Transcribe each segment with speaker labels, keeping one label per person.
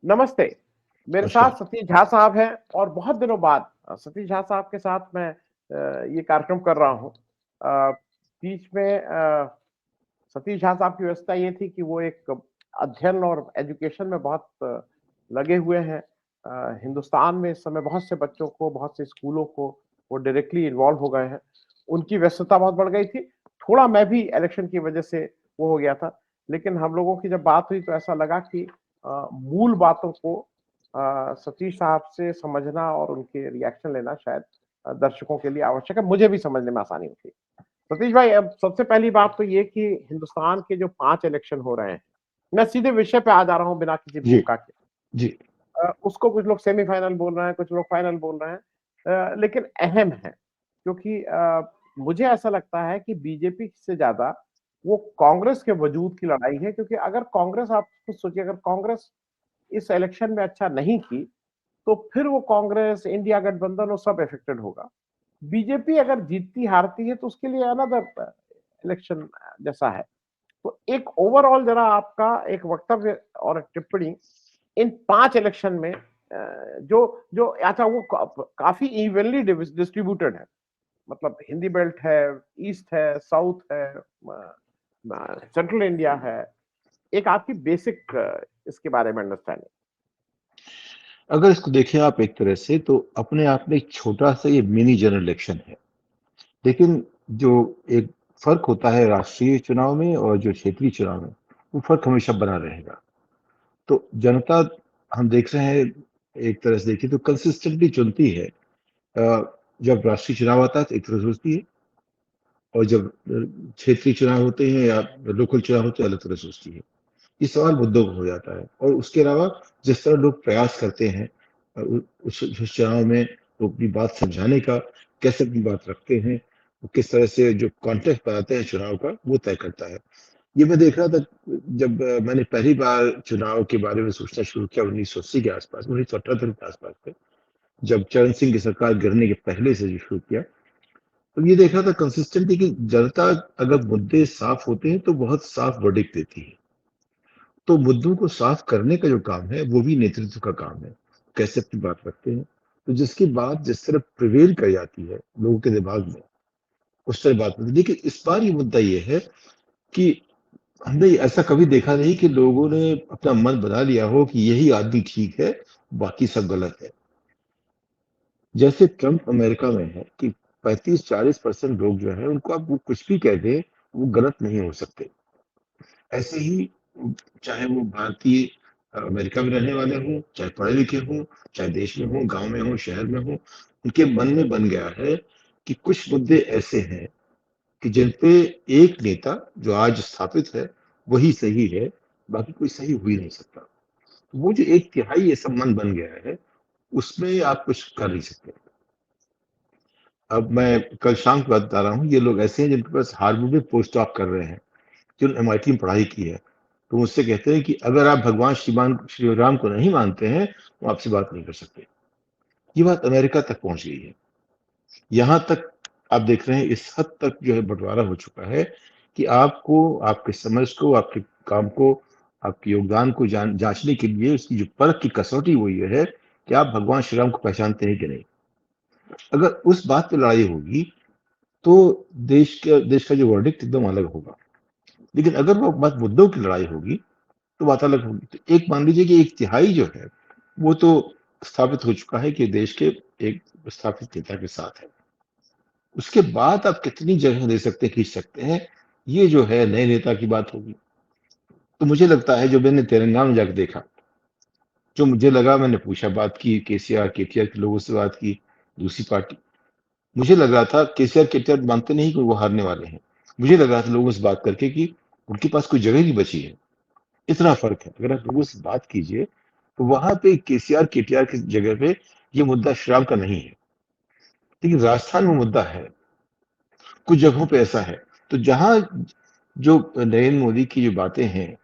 Speaker 1: नमस्ते। मेरे साथ
Speaker 2: नमस्कार।
Speaker 1: सतीश झा साहब हैं और बहुत दिनों बाद सतीश झा साहब के साथ मैं ये कार्यक्रम कर रहा हूँ। बीच में सतीश झा साहब की व्यवस्था ये थी कि वो एक अध्ययन और एजुकेशन में बहुत लगे हुए हैं। हिंदुस्तान में इस समय बहुत से बच्चों को, बहुत से स्कूलों को वो डायरेक्टली इन्वॉल्व हो गए हैं। उनकी व्यस्तता बहुत बढ़ गई थी। थोड़ा मैं भी इलेक्शन की वजह से वो हो गया था। लेकिन हम लोगों की जब बात हुई तो ऐसा लगा कि मूल बातों को सतीश साहब से समझना और उनके रिएक्शन लेना शायद दर्शकों के लिए आवश्यक है। मुझे भी समझने में आसानी होती है। सतीश भाई, अब सबसे पहली बात तो ये कि हिंदुस्तान के जो 5 इलेक्शन हो रहे हैं, मैं सीधे विषय पे आ जा रहा हूँ बिना किसी
Speaker 2: जी,
Speaker 1: भूमिका के।
Speaker 2: जी,
Speaker 1: उसको कुछ लोग सेमीफाइनल बोल रहे हैं, कुछ लोग फाइनल बोल रहे हैं, लेकिन अहम है क्योंकि मुझे ऐसा लगता है कि बीजेपी से ज्यादा वो कांग्रेस के वजूद की लड़ाई है, क्योंकि अगर कांग्रेस, आप खुद सोचिए, अगर कांग्रेस इस इलेक्शन में अच्छा नहीं की तो फिर वो कांग्रेस, इंडिया गठबंधन, वो सब इफेक्टेड होगा। बीजेपी अगर जीतती हारती है तो उसके लिए अनदर इलेक्शन जैसा है। तो एक ओवरऑल जरा आपका एक वक्तव्य और टिप्पणी इन 5 इलेक्शन में, जो जो अच्छा, वो काफी इवनली डिस्ट्रीब्यूटेड है। मतलब हिंदी बेल्ट है, ईस्ट है, साउथ है, सेंट्रल इंडिया है। एक आपकी बेसिक इसके बारे में अंडरस्टैंडिंग।
Speaker 2: अगर इसको देखें आप एक तरह से तो अपने आप में एक छोटा-सा ये मिनी जनरल इलेक्शन है। लेकिन जो एक फ़र्क होता है राष्ट्रीय चुनाव में और जो क्षेत्रीय चुनाव में, वो फ़र्क हमेशा बना रहेगा। तो जनता हम देख रहे हैं एक तरह से देखें तो कंसिस्टेंटली चुनती है। जब राष्ट्रीय चुनाव आता है तो एक तरह से सोचती है और जब क्षेत्रीय चुनाव होते हैं या लोकल चुनाव होते हैं अलग तरह से सोचती है। ये सवाल मुद्दों का हो जाता है और उसके अलावा जिस तरह लोग प्रयास करते हैं उस चुनाव में वो अपनी बात समझाने का, कैसे अपनी बात रखते हैं, वो किस तरह से जो कॉन्टेक्स्ट बनाते हैं चुनाव का, वो तय करता है। ये मैं देख रहा था जब मैंने पहली बार चुनाव के बारे में सोचना शुरू किया 1980 के आसपास, 1978 के आसपास में, जब चरण सिंह की सरकार गिरने के पहले से जो शुरू किया, तो ये देख रहा था कंसिस्टेंटली कि जनता अगर मुद्दे साफ होते हैं तो बहुत साफ वर्डिक्ट देती है। तो मुद्दों को साफ करने का जो काम है वो भी नेतृत्व का काम है। कैसे अपनी बात रखते हैं, तो जिसकी बात जिस तरह प्रिवेल कर जाती है लोगों के दिमाग में, उस तरह बात होती है। लेकिन इस बार ये मुद्दा ये है कि हमने ऐसा कभी देखा नहीं कि लोगों ने अपना मन बना लिया हो कि यही आदमी ठीक है, बाकी सब गलत है। जैसे ट्रंप अमेरिका में है कि 35-40% लोग जो है उनको आप वो कुछ भी कह दें, वो गलत नहीं हो सकते। ऐसे ही चाहे वो भारतीय अमेरिका में रहने वाले हों, चाहे पढ़े लिखे हों, चाहे देश में हों, गांव में हों, शहर में हों, उनके मन में बन गया है कि कुछ मुद्दे ऐसे हैं कि जिन पे एक नेता जो आज स्थापित है वही सही है, बाकी कोई सही हो ही नहीं सकता। वो जो एक तिहाई ये सब मन बन गया है, उसमें आप कुछ कर नहीं सकते। अब मैं कल शाम की बात बता रहा हूँ, ये लोग ऐसे हैं जिनके पास हार्वर्ड में पोस्ट डॉक कर रहे हैं, जिन्होंने एमआईटी में पढ़ाई की है। तो मुझसे कहते हैं कि अगर आप भगवान श्री राम को नहीं मानते हैं तो आपसे बात नहीं कर सकते। ये बात अमेरिका तक पहुंच गई है। यहाँ तक आप देख रहे हैं इस हद तक जो है बंटवारा हो चुका है कि आपको आपके समझ को, आपके काम को, आपके योगदान को जांचने के लिए उसकी जो परख की कसौटी वो ये है कि आप भगवान श्री राम को पहचानते हैं कि नहीं। अगर उस बात पे लड़ाई होगी तो देश का जो वर्डिक्ट एकदम अलग होगा। लेकिन अगर वो बात मुद्दों की लड़ाई होगी तो बात अलग होगी। तो एक मान लीजिए कि एक तिहाई जो है वो तो स्थापित हो चुका है कि देश के एक स्थापित नेता के साथ है। उसके बाद आप कितनी जगह दे सकते हैं, खींच सकते हैं, ये जो है नए नेता की बात होगी। तो मुझे लगता है जो मैंने तेलंगाना में जाकर देखा, जो मुझे लगा, मैंने पूछा, बात की, केसीआर केटीआर के लोगों से बात की, दूसरी पार्टी, मुझे लग रहा था केसीआर केटीआर मानते नहीं कि वो हारने वाले हैं। मुझे लग रहा था लोगों से बात करके कि उनके पास कोई जगह नहीं बची है। इतना फर्क है। अगर आप लोगों से बात कीजिए तो वहां पे केसीआर केटीआर की जगह पे ये मुद्दा श्री राम का नहीं है, लेकिन राजस्थान में मुद्दा है। कुछ जगहों पे ऐसा है। तो जहां जो नरेंद्र मोदी की जो बातें हैं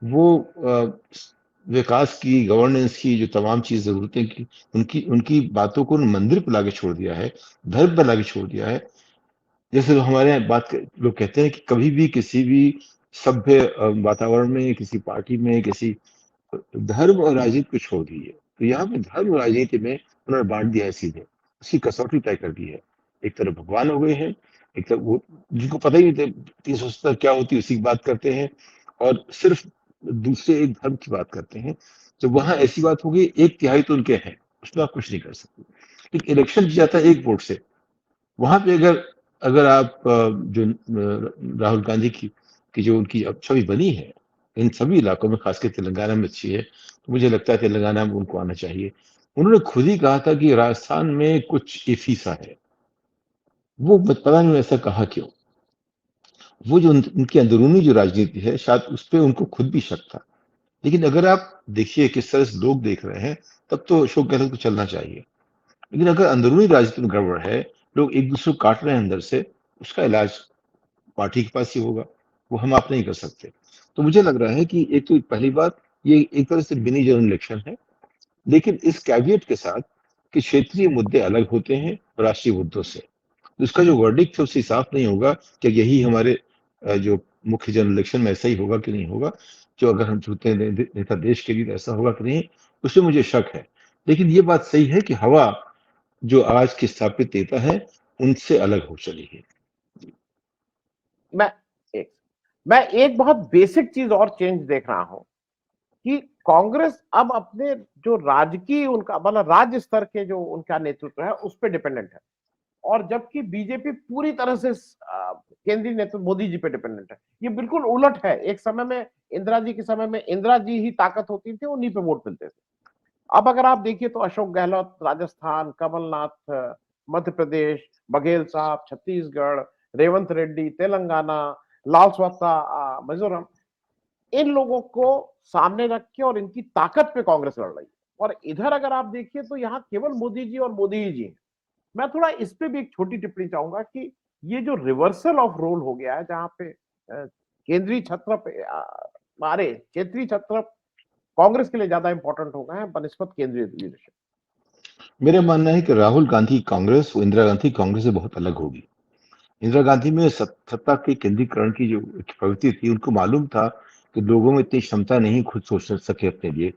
Speaker 2: वो विकास की, गवर्नेंस की, जो तमाम चीज जरूरतें की, उनकी उनकी बातों को मंदिर पर लाके छोड़ दिया है, धर्म पर लाके छोड़ दिया है। जैसे हमारे यहाँ लोग कहते हैं कि कभी भी किसी भी सभ्य वातावरण में, किसी पार्टी में, किसी धर्म और राजनीति को छोड़ दीजिए, तो यहाँ पे धर्म और राजनीति में उन्होंने बांट दिया है सीधे, उसकी कसौटी तय कर दी है। एक तरफ भगवान हो गए हैं, एक तरफ वो जिनको पता ही नहीं थे 370 क्या होती है उसी की बात करते हैं, और सिर्फ दूसरे एक धर्म की बात करते हैं। जब वहां ऐसी बात होगी, एक तिहाई तो उनके हैं, उसमें आप कुछ नहीं कर सकते। लेकिन इलेक्शन जीत जाता है एक वोट से, वहां पे अगर अगर आप जो राहुल गांधी की जो उनकी अब छवि बनी है इन सभी इलाकों में, खासकर तेलंगाना में अच्छी है, तो मुझे लगता है तेलंगाना में उनको आना चाहिए। उन्होंने खुद ही कहा था कि राजस्थान में कुछ इफी सा है, वो पता नहीं ऐसा कहा क्यों। वो जो उनकी अंदरूनी जो राजनीति है, शायद उस पर उनको खुद भी शक था। लेकिन अगर आप देखिए किस तरह से लोग देख रहे हैं, तब तो अशोक गहलोत को चलना चाहिए। लेकिन अगर अंदरूनी राजनीति में गड़बड़ है, लोग एक दूसरे को काट रहे हैं अंदर से, उसका इलाज पार्टी के पास ही होगा, वो हम आप नहीं कर सकते। तो मुझे लग रहा है कि एक तो पहली बात, ये एक तरह से मिनी जनरल इलेक्शन है, लेकिन इस कैवियट के साथ कि क्षेत्रीय मुद्दे अलग होते हैं राष्ट्रीय मुद्दों से। तो इसका जो वर्डिक्ट है उससे साफ नहीं होगा कि यही हमारे जो मुख्य जनरल इलेक्शन में ऐसा ही होगा कि नहीं होगा। जो अगर हम चुनते हैं नेता देश के लिए, तो ऐसा होगा कि नहीं, उसमें मुझे शक है। लेकिन ये बात सही है कि हवा जो आज के स्थापित नेता है उनसे अलग हो चली है।
Speaker 1: मैं एक मैं एक बहुत बेसिक चीज और चेंज देख रहा हूं कि कांग्रेस अब अपने जो राजकीय उनका मतलब राज्य स्तर के जो उनका नेतृत्व है उस पर डिपेंडेंट है, और जबकि बीजेपी पूरी तरह से केंद्रीय नेतृत्व मोदी जी पे डिपेंडेंट है। ये बिल्कुल उलट है। एक समय में इंदिरा जी के समय में इंदिरा जी ही ताकत होती थी, उन्हीं पे वोट मिलते थे। अब अगर आप देखिए तो अशोक गहलोत राजस्थान, कमलनाथ मध्य प्रदेश, बघेल साहब छत्तीसगढ़, रेवंत रेड्डी तेलंगाना, लाल स्वाता मिजोरम, इन लोगों को सामने रख के और इनकी ताकत पे कांग्रेस लड़ रही है। और इधर अगर आप देखिए तो यहाँ केवल मोदी जी और मोदी ही जी हैं। मैं थोड़ा इस पे भी एक छोटी टिप्पणी चाहूंगा कि ये जो रिवर्सल ऑफ रोल हो गया है, जहां पे केंद्रीय छत्र पे हमारे क्षेत्रीय छत्र कांग्रेस के लिए ज्यादा इंपॉर्टेंट हो गए हैं बनस्पत केंद्रीय लीडरशिप।
Speaker 2: मेरा मानना है कि राहुल गांधी कांग्रेस वो इंदिरा गांधी कांग्रेस से बहुत अलग होगी। इंदिरा गांधी में सत्ता के केंद्रीकरण की जो एक प्रवृत्ति थी, उनको मालूम था कि लोगों में इतनी क्षमता नहीं खुद सोच सके अपने लिए।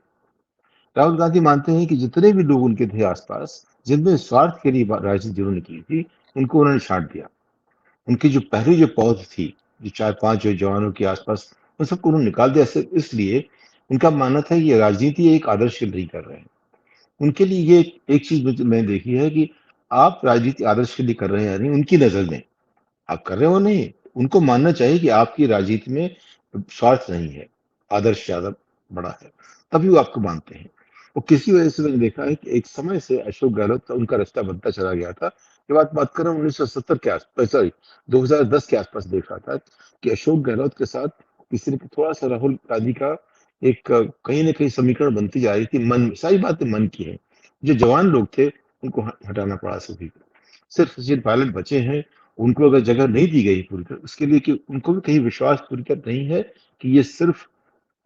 Speaker 2: राहुल गांधी मानते हैं कि जितने भी लोग उनके थे आसपास, जिनमें स्वार्थ के लिए राजनीति जिन्होंने की थी, उनको उन्होंने छांट दिया। उनकी जो पहली जो पौध थी, जो 4-5 जो जवानों के आसपास, उन सबको उन्होंने निकाल दिया। सिर्फ इसलिए उनका मानना था कि ये राजनीति एक आदर्श के लिए नहीं कर रहे हैं। उनके लिए ये एक चीज मैंने देखी है कि आप राजनीति आदर्श के लिए कर रहे हैं या नहीं, उनकी नजर में आप कर रहे हो नहीं, उनको मानना चाहिए कि आपकी राजनीति में स्वार्थ नहीं है, आदर्श ज्यादा बड़ा है, तभी वो आपको मानते हैं। और किसी वजह से मैंने देखा है कि एक समय से अशोक गहलोत का उनका रास्ता बनता चला गया था। ये बात कर रहा हूँ 1970 के आसपास, सॉरी 2010 के आसपास देखा था कि अशोक गहलोत के साथ किसी ने थोड़ा सा राहुल गांधी का एक कहीं ना कहीं समीकरण बनती जा रही थी। मन सारी बातें मन की है। जो जवान लोग थे उनको हटाना पड़ा सभी को। सिर्फ सचिन पायलट बचे हैं, उनको अगर जगह नहीं दी गई पूरी तरह, उसके लिए कि उनको भी कहीं विश्वास पूरी तरह नहीं है कि ये सिर्फ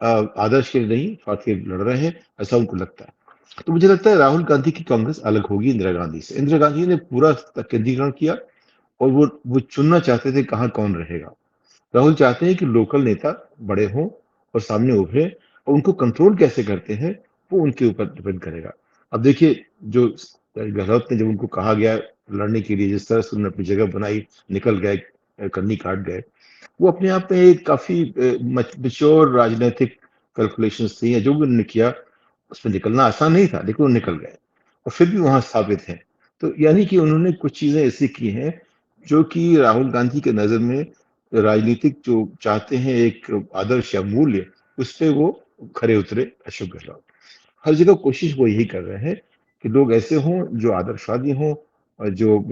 Speaker 2: आदर्श के लिए नहीं, स्वार्थ के लिए लड़ रहे हैं, ऐसा उनको लगता है। तो मुझे लगता है राहुल गांधी की कांग्रेस अलग होगी इंदिरा गांधी से। इंदिरा गांधी ने पूरा केंद्रीकरण किया, और वो चुनना चाहते थे कहाँ कौन रहेगा। राहुल चाहते हैं कि लोकल नेता बड़े हों और सामने उभरे, और उनको कंट्रोल कैसे करते हैं वो उनके ऊपर डिपेंड करेगा। अब देखिए, जो गहलोत ने जब उनको कहा गया लड़ने के लिए, जिस तरह से उन्होंने अपनी जगह बनाई, निकल गए, कन्नी काट गए, वो अपने आप में एक काफी मैच्योर राजनीतिक कैलकुलेशंस थी, या जो भी उन्होंने किया उसमें निकलना आसान नहीं था, लेकिन वो निकल गए और फिर भी वहां स्थापित हैं। तो यानी कि उन्होंने कुछ चीजें ऐसी की हैं जो कि राहुल गांधी के नजर में राजनीतिक जो चाहते हैं एक आदर्श या मूल्य, उस पे वो खरे उतरे अशोक गहलोत। हर जगह कोशिश वो यही कर रहे हैं कि लोग ऐसे हों जो आदर्शवादी हों, और जो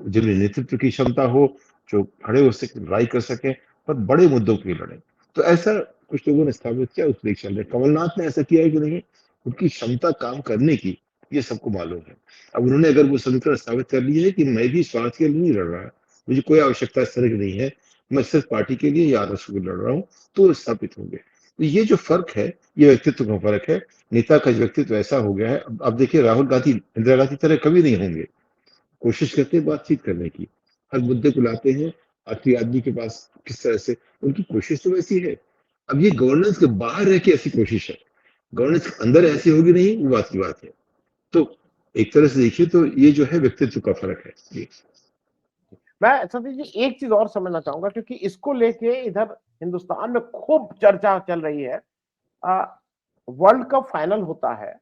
Speaker 2: जिनमें नेतृत्व की क्षमता हो, जो खड़े हो सके, लड़ाई कर सके, पर बड़े मुद्दों के लिए लड़े। तो ऐसा कुछ लोगों ने स्थापित किया, उस पर चल रहे। कमलनाथ ने ऐसा किया है कि नहीं, उनकी क्षमता काम करने की ये सबको मालूम है। अब उन्होंने अगर वो समीकरण स्थापित कर लिया है कि मैं भी स्वार्थ के लिए नहीं लड़ रहा, मुझे कोई आवश्यकता इस तरह की नहीं है, मैं सिर्फ पार्टी के लिए या आदर्श के लिए लड़ रहा हूँ, तो स्थापित होंगे। तो ये जो फर्क है, ये व्यक्तित्व का फर्क है। नेता का व्यक्तित्व ऐसा हो गया है। अब देखिए, राहुल गांधी इंदिरा गांधी तरह कभी नहीं होंगे। कोशिश करते हैं बातचीत करने की, हर मुद्दे को लाते हैं आखिरी आदमी के पास, किस तरह से उनकी कोशिश तो वैसी है। अब ये गवर्नेंस के बाहर रह के ऐसी कोशिश है, गवर्नेंस अंदर ऐसी होगी नहीं, वो बात की बात है। तो एक तरह से देखिए तो ये जो है व्यक्तित्व का फर्क है जी।
Speaker 1: मैं सतीश जी एक चीज और समझना चाहूंगा, क्योंकि इसको लेके इधर हिंदुस्तान में खूब चर्चा चल रही है। वर्ल्ड कप फाइनल होता है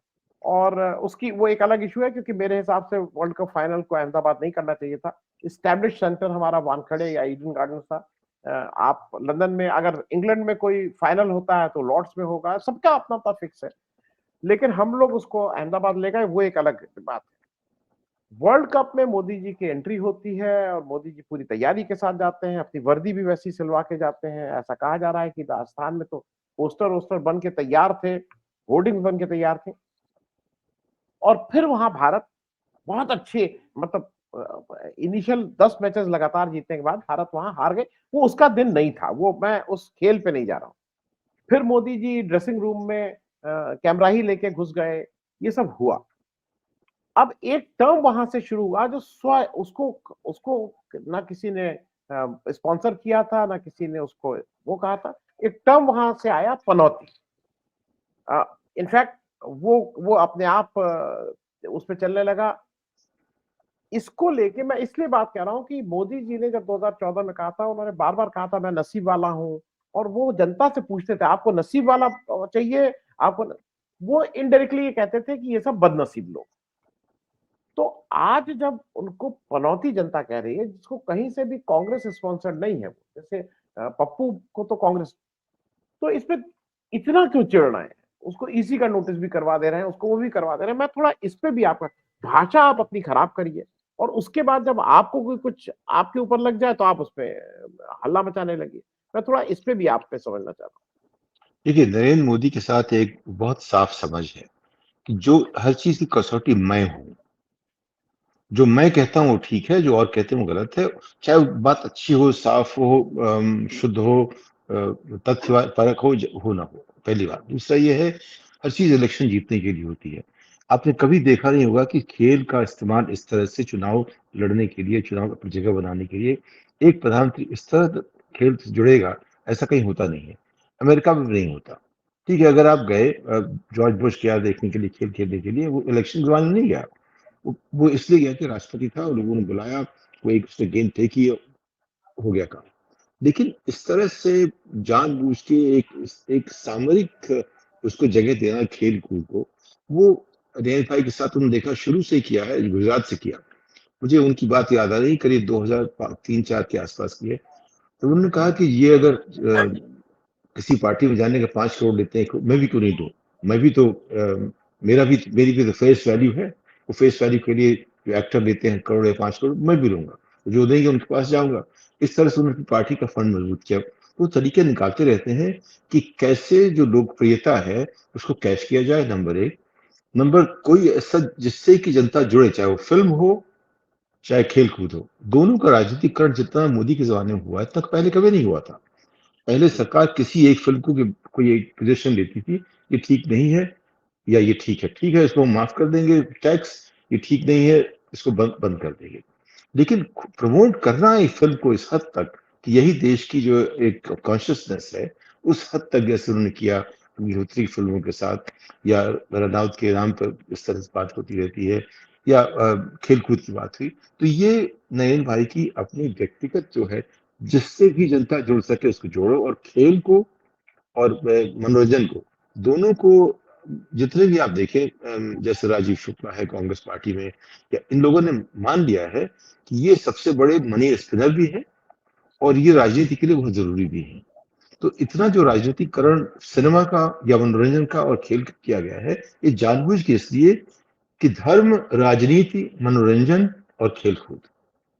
Speaker 1: और उसकी वो एक अलग इशू है, क्योंकि मेरे हिसाब से वर्ल्ड कप फाइनल को अहमदाबाद नहीं करना चाहिए था। स्टैब्लिश सेंटर हमारा वानखेड़े या ईडन गार्डन था। आप लंदन में, अगर इंग्लैंड में कोई फाइनल होता है तो लॉर्ड्स में होगा, सबका अपना अपना फिक्स है। लेकिन हम लोग उसको अहमदाबाद ले गए, वो एक अलग बात है। वर्ल्ड कप में मोदी जी की एंट्री होती है और मोदी जी पूरी तैयारी के साथ जाते हैं, अपनी वर्दी भी वैसी सिलवा के जाते हैं। ऐसा कहा जा रहा है कि राजस्थान में तो पोस्टर वोस्टर बन के तैयार थे, होर्डिंग बन के तैयार थे। और फिर वहां भारत बहुत अच्छे, मतलब इनिशियल 10 मैचेस लगातार जीतने के बाद भारत वहां हार गए। वो उसका दिन नहीं था, वो मैं उस खेल पे नहीं जा रहा हूं। फिर मोदी जी ड्रेसिंग रूम में कैमरा ही लेके घुस गए, ये सब हुआ। अब एक टर्म वहां से शुरू हुआ जो स्व उसको उसको ना किसी ने स्पॉन्सर किया था, ना किसी ने उसको वो कहा था। एक टर्म वहां से आया, पनौती। इनफैक्ट वो अपने आप उस पर चलने लगा। इसको लेके मैं इसलिए बात कर रहा हूं कि मोदी जी ने जब 2014 में कहा था, उन्होंने बार बार कहा था मैं नसीब वाला हूं। और वो जनता से पूछते थे आपको नसीब वाला चाहिए, आपको वो इनडायरेक्टली ये कहते थे कि ये सब बदनसीब लोग। तो आज जब उनको पनौती जनता कह रही है, जिसको कहीं से भी कांग्रेस स्पॉन्सर्ड नहीं है, जैसे पप्पू को तो कांग्रेस, तो इसमें इतना क्यों चिढ़ना है? उसको इसी का नोटिस भी करवा दे रहे हैं, उसको वो भी करवा दे रहे हैं। मैं थोड़ा इस पे भी आपका, भाषा आप अपनी खराब करिए और उसके बाद जब आपको कोई कुछ आपके ऊपर लग जाए तो आप उस पे हल्ला मचाने लगिए। मैं थोड़ा इस पे भी आप पे समझना चाहता
Speaker 2: देखिए, नरेंद्र मोदी के साथ एक बहुत साफ समझ है कि जो हर चीज की कसौटी मैं हूं, जो मैं कहता हूँ वो ठीक है, जो और कहते हैं वो गलत है। चाहे वो बात अच्छी हो, साफ हो, शुद्ध हो, तथ्य परक हो ना हो। पहली बात। दूसरा ये है, हर चीज इलेक्शन जीतने के लिए होती है। आपने कभी देखा नहीं होगा कि खेल का इस्तेमाल इस तरह से चुनाव लड़ने के लिए, चुनाव अपनी जगह बनाने के लिए एक प्रधानमंत्री इस तरह खेल से जुड़ेगा, ऐसा कहीं होता नहीं है। अमेरिका में भी नहीं होता। ठीक है, अगर आप गए जॉर्ज बुश गया देखने के लिए, खेल खेलने के लिए, वो इलेक्शन करवाने नहीं गया। वो इसलिए गया कि राष्ट्रपति था और लोगों ने बुलाया, वो एक उसने गेंद फेंकी, हो गया काम। लेकिन इस तरह से जानबूझ के एक सामरिक उसको जगह देना खेल कूद को, वो रेल भाई के साथ उन्होंने देखा शुरू से किया है, गुजरात से किया। मुझे उनकी बात याद आ रही, करीब 2003-4 के आसपास की है। तो उन्होंने कहा कि ये अगर किसी पार्टी में जाने का 5 करोड़ लेते हैं, मैं भी क्यों नहीं दूं। मैं भी तो मेरी भी तो फेस वैल्यू है। वो फेस वैल्यू के लिए जो एक्टर लेते हैं करोड़ या 5 करोड़, मैं भी लूंगा। जो देंगे उनके पास जाऊंगा। इस तरह से उन्होंने पार्टी का फंड मजबूत किया। वो तरीके निकालते रहते हैं कि कैसे जो लोकप्रियता है उसको कैश किया जाए, नंबर एक। नंबर कोई ऐसा जिससे कि जनता जुड़े, चाहे वो फिल्म हो चाहे खेल कूद हो। दोनों का राजनीतिकरण जितना मोदी के जमाने में हुआ है, इतना पहले कभी नहीं हुआ था। पहले सरकार किसी एक फिल्म को कोई एक पोजीशन लेती थी, ये ठीक नहीं है या ये ठीक है इसको हम माफ कर देंगे टैक्स, ये ठीक नहीं है इसको बंद बंद कर देंगे। लेकिन प्रमोट करना एक फिल्म को इस हद तक कि यही देश की जो एक कॉन्शियसनेस है, उस हद तक जैसे उन्होंने किया अग्निहोत्री फिल्मों के साथ, या रनावत के नाम पर इस तरह से बात होती रहती है, या खेल कूद की बात हुई। तो ये नयन भाई की अपनी व्यक्तिगत जो है, जिससे भी जनता जुड़ सके उसको जोड़ो, और खेल को और मनोरंजन को, दोनों को। जितने भी आप देखें, जैसे राजीव शुक्ला है कांग्रेस पार्टी में, या इन लोगों ने मान लिया है कि ये सबसे बड़े मनी स्पिनर भी है और ये राजनीति के लिए बहुत जरूरी भी है। तो इतना जो राजनीतिकरण सिनेमा का या मनोरंजन का और खेल का किया गया है, ये जानबूझ के इसलिए कि धर्म, राजनीति, मनोरंजन और खेल कूद,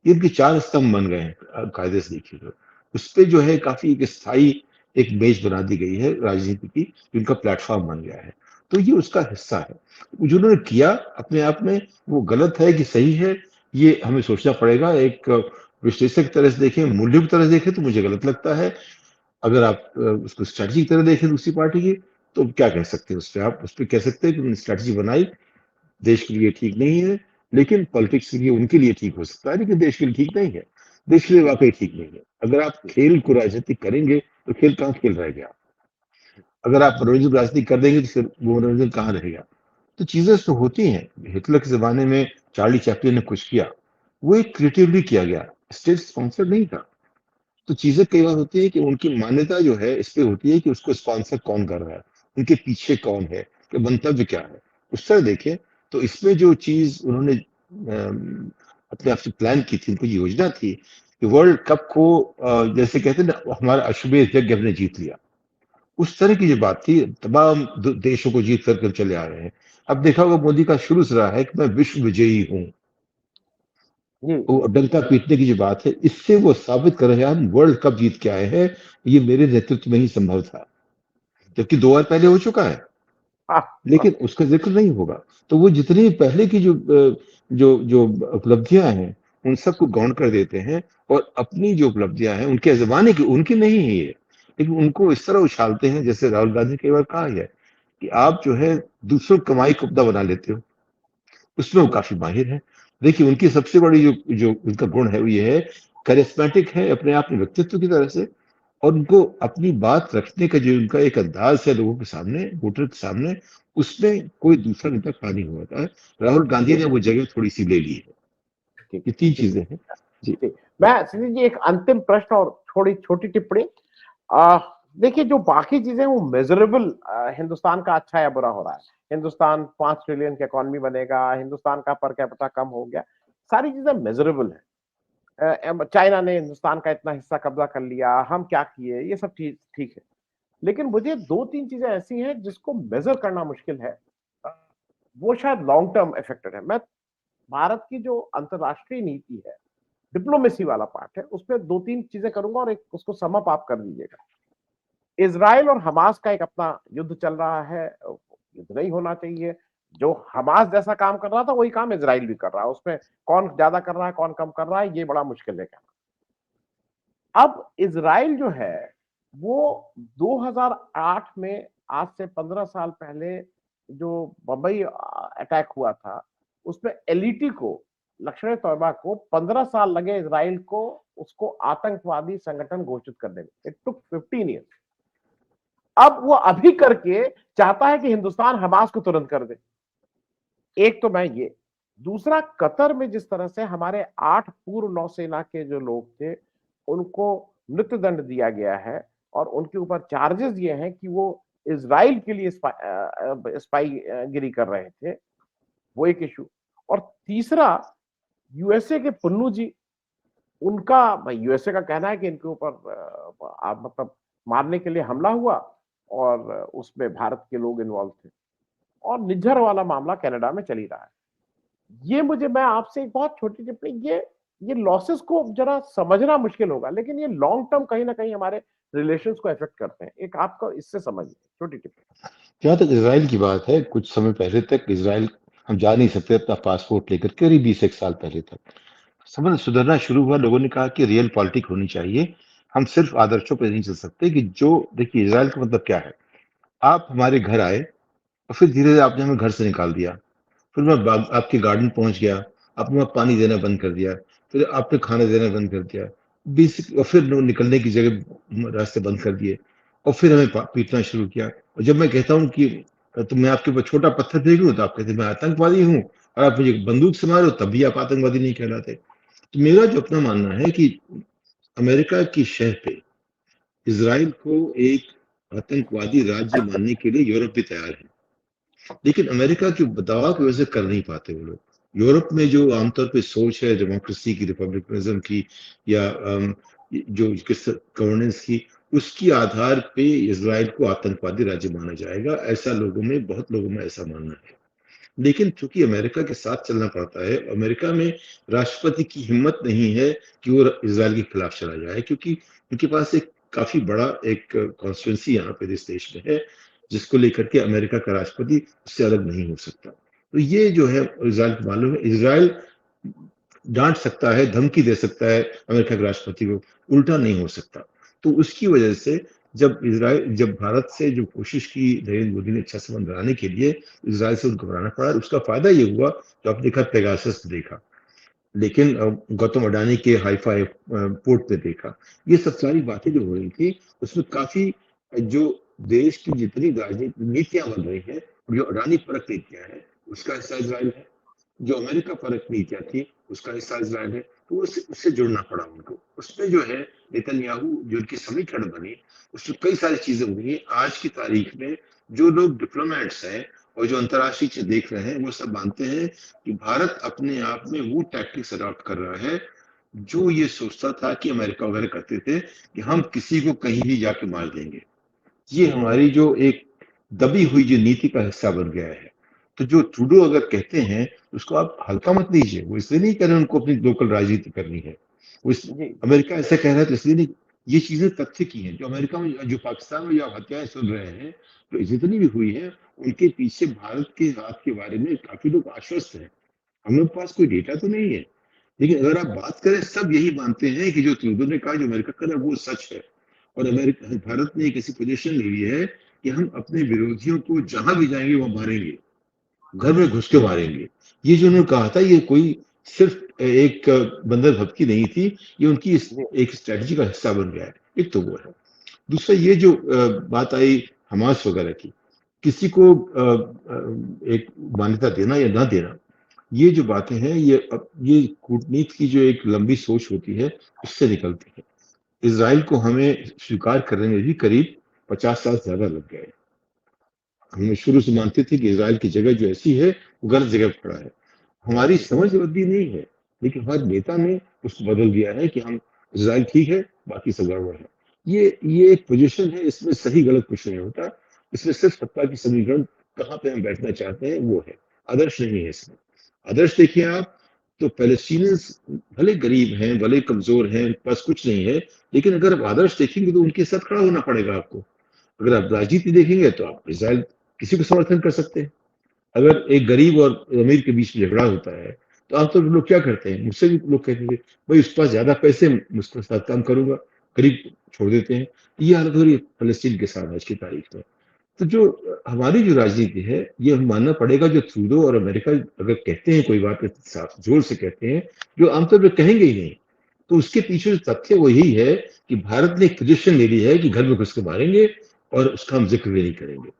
Speaker 2: ये इनके 4 स्तंभ बन गए हैं कायदे से देखिए तो। उस पे जो है काफी एक स्थायी एक मेज बना दी गई है राजनीति की, जिनका प्लेटफॉर्म बन गया है। तो ये उसका हिस्सा है। जो उन्होंने किया अपने आप में, वो गलत है कि सही है, ये हमें सोचना पड़ेगा। एक विश्लेषक की तरह से देखें, मूल्यों की तरह से देखें तो मुझे गलत लगता है। अगर आप उसको स्ट्रैटेजी की तरह देखें दूसरी पार्टी की, तो क्या कह सकते हैं उस पर? आप उस पर कह सकते हैं कि उन्होंने स्ट्रैटेजी बनाई, देश के लिए ठीक नहीं है। लेकिन पॉलिटिक्स के लिए उनके लिए ठीक हो सकता है, लेकिन देश के लिए ठीक नहीं है। देश के लिए वाकई ठीक नहीं है। अगर आप खेल को राजनीतिक करेंगे तो खेल कहाँ खेल रह गया। अगर आप मनोरंजन राजनीति कर देंगे तो फिर वो मनोरंजन कहाँ रहेगा? तो चीजें तो होती हैं। हिटलर के जमाने में चार्ली चैपलिन ने कुछ किया, वो एक क्रिएटिवली किया गया, स्टेट स्पॉन्सर नहीं था। तो चीजें कई बार होती है कि उनकी मान्यता जो है इस पे होती है कि उसको स्पॉन्सर कौन कर रहा है, उनके पीछे कौन है, कि मंतव्य क्या है। उस तरह देखें तो इसमें जो चीज उन्होंने अपने आप से प्लान की थी, उनकी योजना थी कि वर्ल्ड कप को जैसे कहते हैं ना, हमारा अश्वमेध यज्ञ हमने जीत लिया, उस तरह की जो बात थी, तमाम देशों को जीत कर चले आ रहे हैं। अब देखा होगा मोदी का शुरू से रहा है कि मैं विश्व विजयी हूँ,
Speaker 1: जी
Speaker 2: वो डंका पीटने की जो बात है, इससे वो साबित कर रहे हैं हम वर्ल्ड कप जीत के आए हैं, ये मेरे नेतृत्व में ही संभव था, जबकि 2 बार पहले हो चुका है,
Speaker 1: हाँ
Speaker 2: लेकिन उसका जिक्र नहीं होगा। तो वो जितनी पहले की जो उपलब्धियां हैं उन सबको गौण कर देते हैं, और अपनी जो उपलब्धियां हैं उनके जमाने की, उनकी नहीं है ये, लेकिन उनको इस तरह उछालते हैं, जैसे राहुल गांधी ने कई बार कहा है कि आप जो है दूसरों की कमाई को अपना बना लेते हो, उसमें वो काफी माहिर है। देखिए उनकी सबसे बड़ी जो जो उनका गुण है वो ये है, करिस्मेटिक है अपने आप में व्यक्तित्व की तरह से, और उनको अपनी बात रखने का जो उनका एक अंदाज है लोगों के सामने, वोटर के सामने, उसमें कोई दूसरा नेता खड़ा नहीं हुआ था। राहुल गांधी
Speaker 1: जी
Speaker 2: ने वो जगह थोड़ी सी ले ली है।
Speaker 1: ठीक
Speaker 2: ये 3
Speaker 1: ठीक
Speaker 2: चीजें हैं। जी।
Speaker 1: ठीक। मैं सुनील जी एक अंतिम प्रश्न और थोड़ी छोटी टिप्पणी। आ, देखिए जो बाकी चीजें वो मेजरेबल, हिंदुस्तान का अच्छा या बुरा हो रहा है, हिंदुस्तान 5 ट्रिलियन की इकोनॉमी बनेगा, हिंदुस्तान का पर कैपिटा कम हो गया, सारी चीजें मेजरेबल है। चाइना ने हिंदुस्तान का इतना हिस्सा कब्जा कर लिया, हम क्या किए, ये सब ठीक ठीक है। लेकिन मुझे दो तीन चीजें ऐसी हैं जिसको मेजर करना मुश्किल है। अ, वो शायद लॉन्ग टर्म इफेक्टेड है। मैं भारत की जो अंतरराष्ट्रीय नीति है, डिप्लोमेसी वाला पार्ट है, उसमें दो तीन चीजें करूंगा और एक उसको सम अप आप कर दीजिएगा। इजराइल और हमास का एक अपना युद्ध चल रहा है, युद्ध नहीं होना चाहिए। जो हमास जैसा काम कर रहा था वही काम इजराइल भी कर रहा है, उसमें कौन ज्यादा कर रहा है कौन कम कर रहा है ये बड़ा मुश्किल है कहना। अब इजराइल जो है वो 2008 में, आज से 15 साल पहले जो बम्बई अटैक हुआ था, उसमें एलईटी को, लश्कर ए तौयबा को 15 साल लगे इजराइल को उसको आतंकवादी संगठन घोषित करने में। It took 15 years. अब वो अभी करके चाहता है कि हिंदुस्तान हमास को तुरंत कर दे। एक तो मैं ये, दूसरा कतर में जिस तरह से हमारे 8 पूर्व नौसेना के जो लोग थे उनको मृत्यु दंड दिया गया है और उनके ऊपर चार्जेस ये हैं कि वो इजराइल के लिए स्पाई गिरी कर रहे थे, वो एक इशू। और तीसरा, यूएसए के पुन्नू जी, उनका यूएसए का कहना है कि इनके ऊपर मतलब मारने के लिए हमला हुआ और उसमें भारत के लोग इन्वॉल्व थे, और निज्जर वाला मामला कनाडा में चल ही रहा है। ये मुझे, मैं आपसे एक बहुत छोटी टिप्पणी, ये लॉसेस को जरा समझना मुश्किल होगा, लेकिन ये लॉन्ग टर्म कहीं ना कहीं हमारे रिलेशंस को इफेक्ट करते हैं। एक आपका इससे समझिए, छोटी टिप्पणी।
Speaker 2: जहाँ तक इज़राइल की बात है, कुछ समय पहले तक इज़राइल हम जा नहीं सकते अपना पासपोर्ट लेकर, करीब 20 एक साल पहले तक। संबंध सुधरना शुरू हुआ, लोगों ने कहा कि रियल पॉलिटिक होनी चाहिए, हम सिर्फ आदर्शों पे नहीं चल सकते। कि जो देखिए इज़राइल का मतलब क्या है, आप हमारे घर आए और फिर धीरे-धीरे आपने हमें घर से निकाल दिया। फिर मैं आपके गार्डन पहुंच गया, आपने वहाँ पानी देना बंद कर दिया, फिर आपने खाना देना बंद कर दिया, बेसिक, और फिर निकलने की जगह रास्ते बंद कर दिए, और फिर हमें पीटना शुरू किया। और जब मैं कहता हूँ कि तो मैं आपके ऊपर छोटा पत्थर फेंक लूँ तो आप कहते हैं मैं आतंकवादी हूँ, और आप मुझे बंदूक से मारो तब भी आप आतंकवादी नहीं कहलाते। तो मेरा जो अपना मानना है कि अमेरिका की शह पे इसराइल को एक आतंकवादी राज्य मानने के लिए यूरोप भी तैयार है, लेकिन अमेरिका के दबाव की वजह से कर नहीं पाते वो लोग। यूरोप में जो आमतौर पे सोच है डेमोक्रेसी की, रिपब्लिकनिज्म की, या जो गवर्नेंस की, उसकी आधार पे इसराइल को आतंकवादी राज्य माना जाएगा, ऐसा लोगों में, बहुत लोगों में ऐसा मानना है। लेकिन चूंकि अमेरिका के साथ चलना पड़ता है, अमेरिका में राष्ट्रपति की हिम्मत नहीं है कि वो इसराइल के खिलाफ चला जाए, क्योंकि उनके पास एक काफी बड़ा एक कॉन्स्टिट्यूंसी यहाँ पे इस देश में है, जिसको लेकर के अमेरिका का राष्ट्रपति उससे अलग नहीं हो सकता। तो ये जो है इसराइल को मालूम है, इसराइल डांट सकता है, धमकी दे सकता है अमेरिका के राष्ट्रपति को, उल्टा नहीं हो सकता। तो उसकी वजह से जब भारत से जो कोशिश की नरेंद्र मोदी ने अच्छा संबंध बनाने के लिए, इसराइल से उनको घबराना पड़ा। उसका फायदा ये हुआ जो आपने देखा, पेगासस देखा, लेकिन गौतम अडानी के हाईफाई पोर्ट पे देखा, ये सब सारी बातें जो हो रही थी उसमें काफी जो देश की जितनी राजनीतिक नीतियां बन रही है, जो अडानी परख नीतियां है, उसका हिस्सा इजराइल है। जो अमेरिका परख नीतियां थी, उसका हिस्सा इजराइल है। तो उससे जुड़ना पड़ा उनको। उसमें जो है नेतन्याहू जो उनकी समीकरण बनी, उसमें कई सारी चीजें हुई। आज की तारीख में जो लोग डिप्लोमेट्स हैं और जो अंतर्राष्ट्रीय चीज देख रहे हैं, वो सब मानते हैं कि भारत अपने आप में वो टैक्टिक्स अडॉप्ट कर रहा है जो ये सोचता था कि अमेरिका वगैरह करते थे कि हम किसी को कहीं भी जाके मार देंगे। ये हमारी जो एक दबी हुई जो नीति का हिस्सा बन गया है। तो जो ट्रूडो अगर कहते हैं, उसको आप हल्का मत लीजिए। वो इसलिए नहीं कह रहे उनको अपनी लोकल राजनीति करनी है। वो
Speaker 1: जी
Speaker 2: अमेरिका ऐसा कह रहा है तो इसलिए नहीं। ये चीजें तथ्य की हैं। जो अमेरिका में जो पाकिस्तान में जो आप हत्याएं सुन रहे हैं, तो जितनी भी हुई है, उनके पीछे भारत के हाथ के बारे में काफी लोग आश्वस्त हैं। हम लोग के पास कोई डेटा तो नहीं है, लेकिन अगर आप बात करें, सब यही मानते हैं कि जो ट्रूडो ने कहा, जो अमेरिका कर रहा है, वो सच है। और अमेरिका भारत ने एक ऐसी पोजीशन ली हुई है कि हम अपने विरोधियों को जहां भी जाएंगे वहां मारेंगे, घर में घुस के मारेंगे। ये जो उन्होंने कहा था, ये कोई सिर्फ एक बंदर भपकी नहीं थी, ये उनकी
Speaker 1: जी
Speaker 2: एक स्ट्रेटजी का हिस्सा बन गया है। एक तो वो है। दूसरा ये जो बात आई हमास वगैरह की, किसी को एक मान्यता देना या ना देना, ये जो बातें हैं, ये कूटनीति की जो एक लंबी सोच होती है, उससे निकलती है। इज़राइल को हमें स्वीकार करने में भी करीब 50 साल ज्यादा लग गए। हम शुरू से मानते थे कि इज़राइल की जगह जो ऐसी है, वो गलत जगह पर खड़ा है। हमारी समझ बदली नहीं है, लेकिन हर नेता ने उसको बदल दिया है कि हम इज़राइल ठीक है, बाकी सब गड़बड़ है। ये एक पोजीशन है, इसमें सही गलत कुछ नहीं होता। इसमें सिर्फ सत्ता की समीकरण कहाँ पे हम बैठना चाहते हैं, वो है। आदर्श नहीं है इसमें। आदर्श देखिए आप, तो पैलेस्टीनियंस भले गरीब हैं, भले कमजोर हैं, पास कुछ नहीं है, लेकिन अगर आप आदर्श देखेंगे तो उनके साथ खड़ा होना पड़ेगा आपको। अगर आप राजनीति देखेंगे तो आप इज़राइल किसी को समर्थन कर सकते हैं। अगर एक गरीब और अमीर के बीच में झगड़ा होता है, तो आमतौर पर लोग क्या करते हैं, मुझसे भी लोग कहते हैं भाई उसके पास ज्यादा पैसे, मुझके साथ काम करूंगा, गरीब छोड़ देते हैं। ये हालत हो रही है फलस्तीन के साथ आज की तारीख में। तो जो हमारी जो राजनीति है, ये हम मानना पड़ेगा, जो ट्रूडो और अमेरिका अगर कहते हैं कोई बात साफ जोर से कहते हैं, जो आमतौर पर कहेंगे ही नहीं, तो उसके पीछे जो तथ्य वो यही है कि भारत ने एक पोजिशन ले ली है कि घर में घुस के मारेंगे और उसका हम जिक्र भी नहीं करेंगे।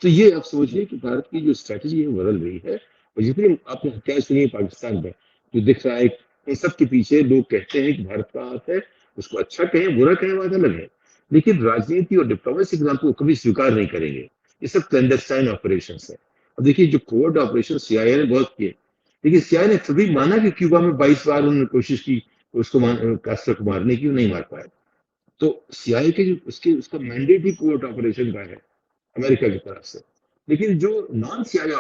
Speaker 2: तो ये आप समझिए कि भारत की जो स्ट्रैटेजी है वो बदल रही है। और जितनी आपने हत्याएं सुनी है पाकिस्तान में, जो दिख रहा है, इन सब के पीछे लोग कहते हैं कि भारत का हाथ है। उसको अच्छा कहें बुरा कहें बात अलग है, लेकिन राजनीति और डिप्लोमेसी के नाम को कभी स्वीकार नहीं करेंगे। ये सब क्लैंडस्टाइन ऑपरेशन है। अब देखिए, जो कोवर्ट ऑपरेशन सीआईए ने बहुत किए, लेकिन सीआईए ने तभी माना कि क्यूबा में 22 बार उन्होंने कोशिश की उसको कास्ट्रो को मारने की, नहीं मार पाए। तो सीआईए के जो उसका मैंडेट ही कोवर्ट ऑपरेशन का है, अमेरिका की तरफ से। लेकिन जो नॉन सीआईए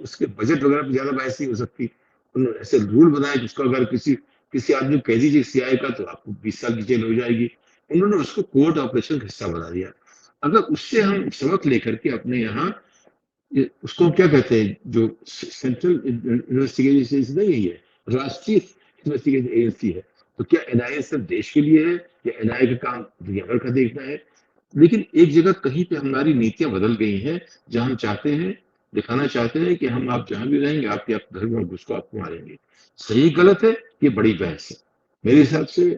Speaker 2: उसके बजट वगैरह पे ज्यादा बहस नहीं हो सकती। उन्होंने ऐसे रूल बनाया कि उसको अगर किसी किसी आदमी को कह दीजिए सीआईए का, तो आपको 20 साल की जेल हो जाएगी। उन्होंने उसको कोर्ट ऑपरेशन का हिस्सा बना दिया। अगर उससे हम सबक लेकर के अपने यहाँ, उसको हम क्या कहते हैं, जो सेंट्रल इन्वेस्टिगेशन एजेंसी नहीं है, राष्ट्रीय इन्वेस्टिगेशन एजेंसी है। तो क्या एनआईए सिर्फ देश के लिए है, या एनआईए का काम दुनिया भर का देखना है? लेकिन एक जगह कहीं पे हमारी नीतियां बदल गई हैं, जहां हम चाहते हैं, दिखाना चाहते हैं कि हम आप जहां भी रहेंगे, आपके आप घर में घुस को आपको मारेंगे। सही गलत है, ये बड़ी बहस है। मेरे हिसाब से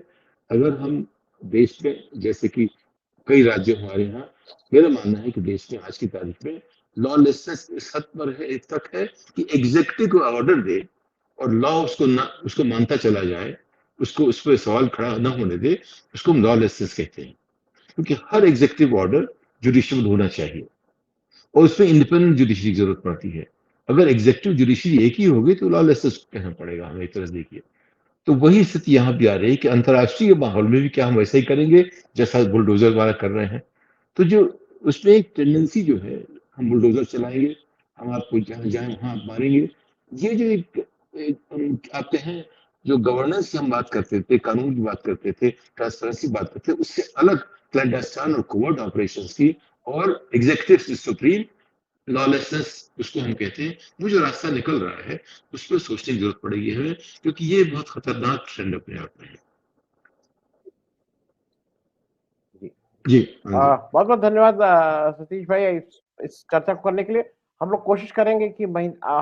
Speaker 2: अगर हम देश में, जैसे कि कई राज्य हमारे यहाँ, मेरा मानना है कि देश में आज की तारीख में लॉलेसनेस इस हद पर है, इस तक है कि एग्जीक्यूटिव को ऑर्डर दे और लॉ उसको मानता चला जाए, उसको उस पर सवाल खड़ा न होने दे, उसको हम लॉलेसनेस कहते हैं। क्योंकि हर एग्जीक्यूटिव ऑर्डर जुडिशियल होना चाहिए, और उसमें इंडिपेंडेंट जुडिशरी की जरूरत पड़ती है। अगर एग्जीक्यूटिव जुडिशरी एक ही होगी तो लॉलेसनेस कहना पड़ेगा हमें, एक तरह से देखिए। तो वही स्थिति यहाँ भी आ रही है कि अंतर्राष्ट्रीय माहौल में भी क्या हम वैसा ही करेंगे जैसा बुलडोजर वाला कर रहे हैं। तो जो उसमें एक टेंडेंसी जो है, हम बुलडोजर चलाएंगे, हम आपको जहां जाए वहां मारेंगे। ये जो आप कहें, जो गवर्नेंस की हम बात करते थे, कानून की बात करते थे, ट्रांसपेरेंसी बात करते थे, उससे अलग क्लैंडस्टाइन और कोवर्ट ऑपरेशंस की, और एग्जीक्यूटिव सुप्रीम लॉलेसनेस उसको हम कहते हैं, वो जो रास्ता निकल रहा है, उस पर सोचने की जरूरत पड़ेगी हमें, क्योंकि ये बहुत खतरनाक ट्रेंड अपने आप में है।
Speaker 1: जी
Speaker 2: जी, हाँ जी।
Speaker 1: बहुत बहुत धन्यवाद सतीश भाई, इस चर्चा को करने के लिए। हम लोग कोशिश करेंगे कि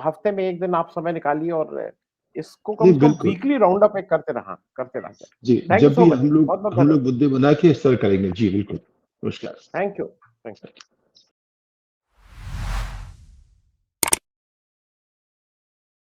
Speaker 1: हफ्ते में एक दिन आप समय निकालिए और इसको
Speaker 2: जी,
Speaker 1: कम से कम
Speaker 2: बिल्कुल।
Speaker 1: वीकली राउंड अप एक करते रहा जाए।
Speaker 2: जी,
Speaker 1: थैंक यू
Speaker 2: जब
Speaker 1: सो
Speaker 2: भी
Speaker 1: मच, बहुत बहुत
Speaker 2: हम लोग
Speaker 1: धन्यवाद।
Speaker 2: मुद्दे बना के इस तरह करेंगे। जी, बिल्कुल। नमस्कार।
Speaker 1: Thank you. Thank you.